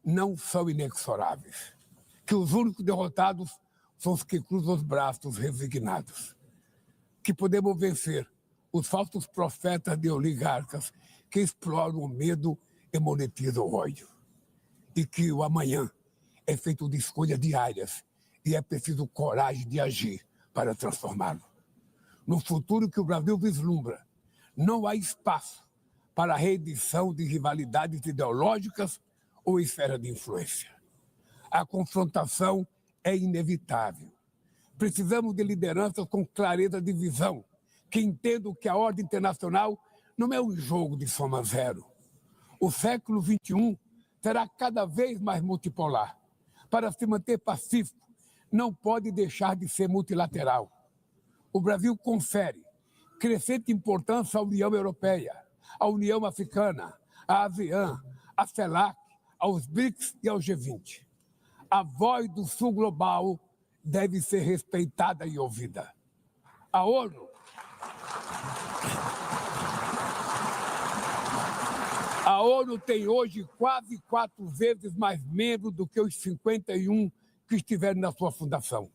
não são inexoráveis, que os únicos derrotados são os que cruzam os braços resignados, que podemos vencer os falsos profetas de oligarcas que exploram o medo e monetizam o ódio, e que o amanhã é feito de escolhas diárias e é preciso coragem de agir para transformá-lo. No futuro que o Brasil vislumbra, não há espaço para a reedição de rivalidades ideológicas ou esfera de influência. A confrontação é inevitável. Precisamos de lideranças com clareza de visão, que entendam que a ordem internacional não é um jogo de soma zero. O século XXI será cada vez mais multipolar. Para se manter pacífico, não pode deixar de ser multilateral. O Brasil confere crescente importância à União Europeia, à União Africana, à ASEAN, à CELAC, aos BRICS e ao G20. A voz do Sul global deve ser respeitada e ouvida. A ONU tem hoje quase 4 vezes mais membros do que os 51 que estiveram na sua fundação.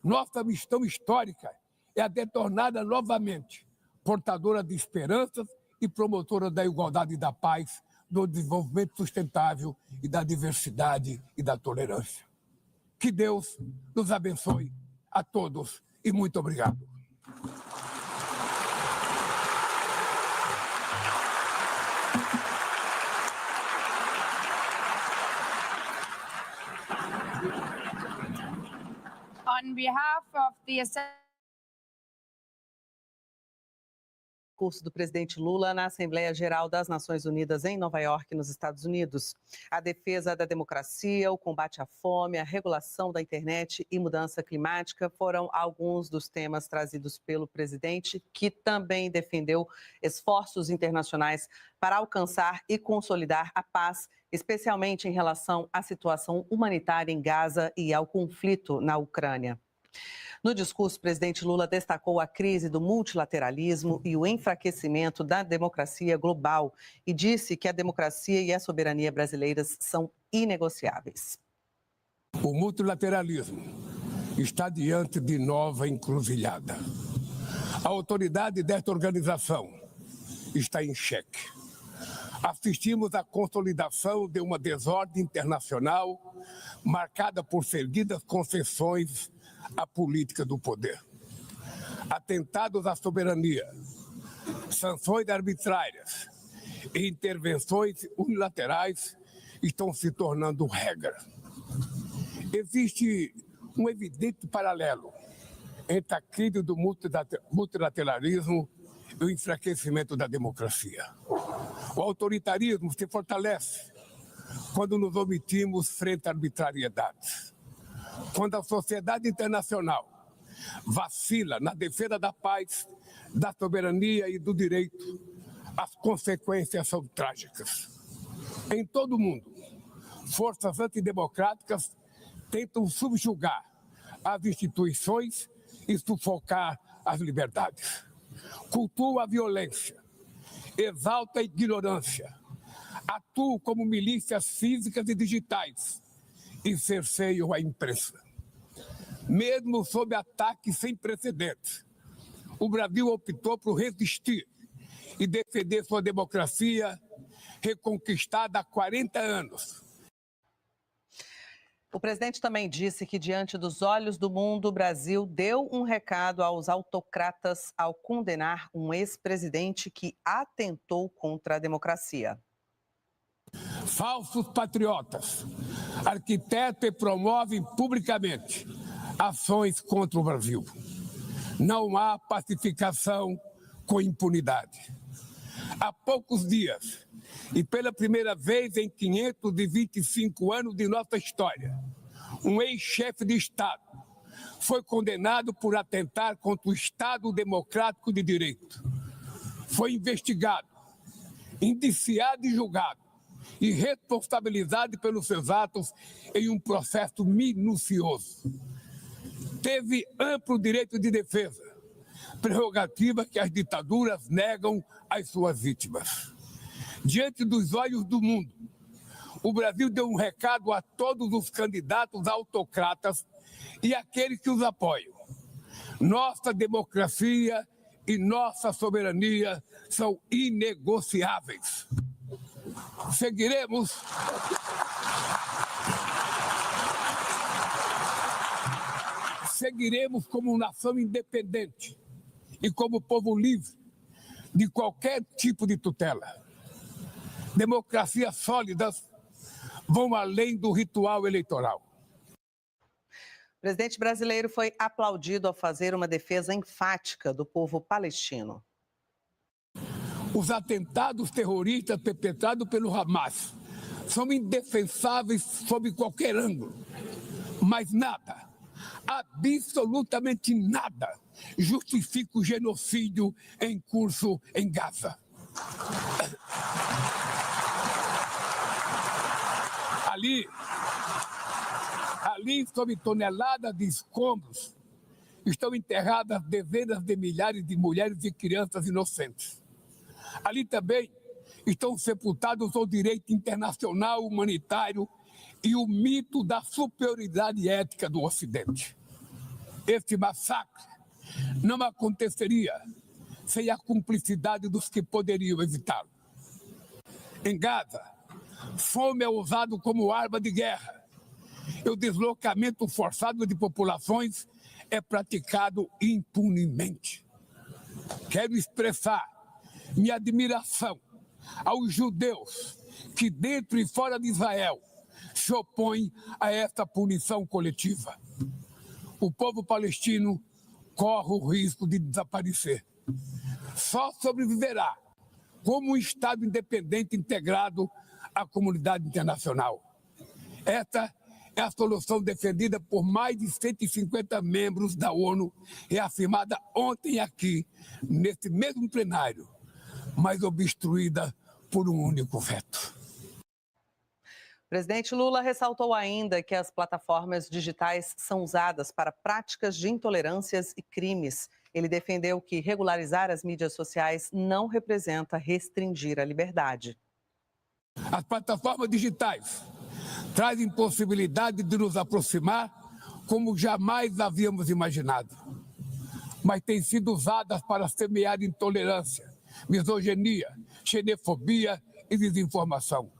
Nossa missão histórica é a de torná-la novamente portadora de esperanças e promotora da igualdade e da paz, do desenvolvimento sustentável e da diversidade e da tolerância. Que Deus nos abençoe a todos e muito obrigado. On behalf of the Discurso do presidente Lula na Assembleia Geral das Nações Unidas em Nova York, nos Estados Unidos. A defesa da democracia, o combate à fome, a regulação da internet e mudança climática foram alguns dos temas trazidos pelo presidente, que também defendeu esforços internacionais para alcançar e consolidar a paz, especialmente em relação à situação humanitária em Gaza e ao conflito na Ucrânia. No discurso, o presidente Lula destacou a crise do multilateralismo e o enfraquecimento da democracia global e disse que a democracia e a soberania brasileiras são inegociáveis. O multilateralismo está diante de nova encruzilhada. A autoridade desta organização está em xeque. Assistimos à consolidação de uma desordem internacional marcada por seguidas concessões à política do poder. Atentados à soberania, sanções arbitrárias e intervenções unilaterais estão se tornando regra. Existe um evidente paralelo entre a crise do multilateralismo e o enfraquecimento da democracia. O autoritarismo se fortalece quando nos omitimos frente a arbitrariedades. Quando a sociedade internacional vacila na defesa da paz, da soberania e do direito, as consequências são trágicas. Em todo o mundo, forças antidemocráticas tentam subjugar as instituições e sufocar as liberdades. Cultua a violência, exalta a ignorância, atua como milícias físicas e digitais e cerceiam a imprensa. Mesmo sob ataques sem precedentes, o Brasil optou por resistir e defender sua democracia reconquistada há 40 anos. O presidente também disse que, diante dos olhos do mundo, o Brasil deu um recado aos autocratas ao condenar um ex-presidente que atentou contra a democracia. Falsos patriotas arquitetam e promovem publicamente ações contra o Brasil. Não há pacificação com impunidade. Há poucos dias, e pela primeira vez em 525 anos de nossa história, um ex-chefe de Estado foi condenado por atentar contra o Estado democrático de direito. Foi investigado, indiciado e julgado, e responsabilizado pelos seus atos em um processo minucioso. Teve amplo direito de defesa, prerrogativa que as ditaduras negam às suas vítimas. Diante dos olhos do mundo, o Brasil deu um recado a todos os candidatos autocratas e àqueles que os apoiam. Nossa democracia e nossa soberania são inegociáveis. Seguiremos como nação independente e como povo livre de qualquer tipo de tutela. Democracias sólidas vão além do ritual eleitoral. O presidente brasileiro foi aplaudido ao fazer uma defesa enfática do povo palestino. Os atentados terroristas perpetrados pelo Hamas são indefensáveis sob qualquer ângulo, mas nada, absolutamente nada, justifica o genocídio em curso em Gaza. Ali, sob toneladas de escombros, estão enterradas dezenas de milhares de mulheres e crianças inocentes. Ali também estão sepultados o direito internacional humanitário e o mito da superioridade ética do Ocidente. Este massacre não aconteceria sem a cumplicidade dos que poderiam evitá-lo. Em Gaza, fome é usado como arma de guerra e o deslocamento forçado de populações é praticado impunemente. Quero expressar minha admiração aos judeus que, dentro e fora de Israel, se opõem a esta punição coletiva. O povo palestino corre o risco de desaparecer. só sobreviverá como um Estado independente integrado à comunidade internacional. Esta é a solução defendida por mais de 150 membros da ONU, reafirmada ontem aqui, nesse mesmo plenário, mas obstruída por um único veto. O presidente Lula ressaltou ainda que as plataformas digitais são usadas para práticas de intolerâncias e crimes. Ele defendeu que regularizar as mídias sociais não representa restringir a liberdade. As plataformas digitais trazem possibilidade de nos aproximar como jamais havíamos imaginado, mas têm sido usadas para semear intolerância, misoginia, xenofobia e desinformação.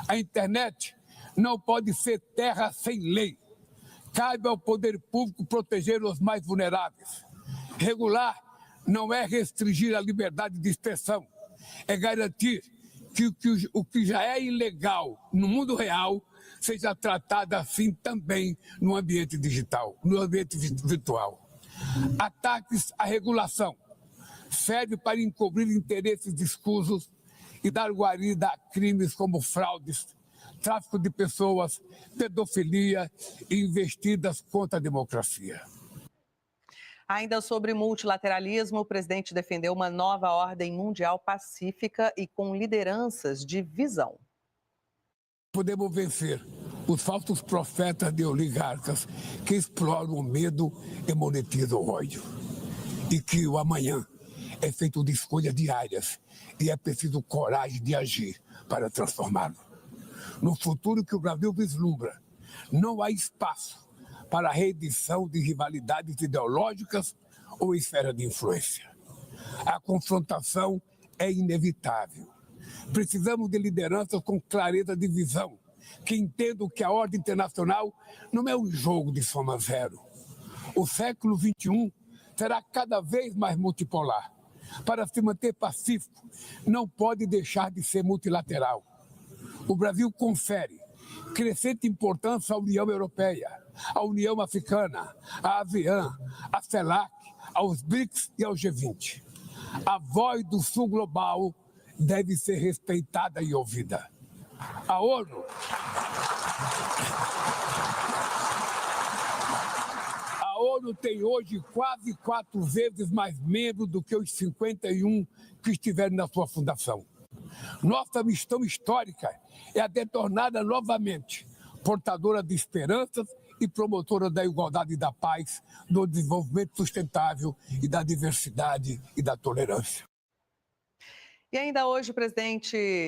A internet não pode ser terra sem lei. Cabe ao poder público proteger os mais vulneráveis. Regular não é restringir a liberdade de expressão, é garantir que o que já é ilegal no mundo real seja tratado assim também no ambiente digital, no ambiente virtual. Ataques à regulação servem para encobrir interesses discursos e dar guarida a crimes como fraudes, tráfico de pessoas, pedofilia e investidas contra a democracia. Ainda sobre multilateralismo, o presidente defendeu uma nova ordem mundial pacífica e com lideranças de visão. Podemos vencer os falsos profetas de oligarcas que exploram o medo e monetizam o ódio. E que o amanhã é feito de escolhas diárias e é preciso coragem de agir para transformá-lo. No futuro que o Brasil vislumbra, não há espaço para a reedição de rivalidades ideológicas ou esfera de influência. A confrontação é inevitável. Precisamos de lideranças com clareza de visão, que entendam que a ordem internacional não é um jogo de soma zero. O século XXI será cada vez mais multipolar. Para se manter pacífico, não pode deixar de ser multilateral. O Brasil confere crescente importância à União Europeia, à União Africana, à ASEAN, à CELAC, aos BRICS e ao G20. A voz do Sul global deve ser respeitada e ouvida. A ONU tem hoje quase 4 vezes mais membros do que os 51 que estiveram na sua fundação. Nossa missão histórica é a de torná-la novamente portadora de esperanças e promotora da igualdade e da paz, do desenvolvimento sustentável e da diversidade e da tolerância. E ainda hoje,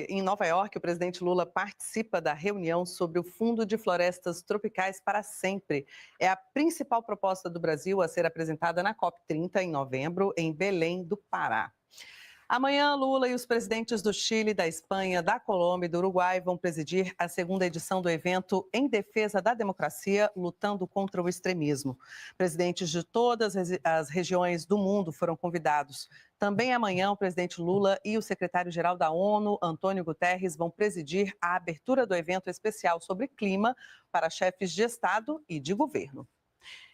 em Nova York, o presidente Lula participa da reunião sobre o Fundo de Florestas Tropicais para Sempre. É a principal proposta do Brasil a ser apresentada na COP30 em novembro, em Belém do Pará. Amanhã, Lula e os presidentes do Chile, da Espanha, da Colômbia e do Uruguai vão presidir a segunda edição do evento Em Defesa da Democracia, Lutando contra o Extremismo. Presidentes de todas as regiões do mundo foram convidados. Também amanhã, o presidente Lula e o secretário-geral da ONU, Antônio Guterres, vão presidir a abertura do evento especial sobre clima para chefes de Estado e de governo.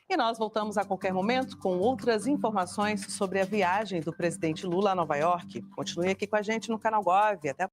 E nós voltamos a qualquer momento com outras informações sobre a viagem do presidente Lula a Nova York. Continue aqui com a gente no canal Gov. Até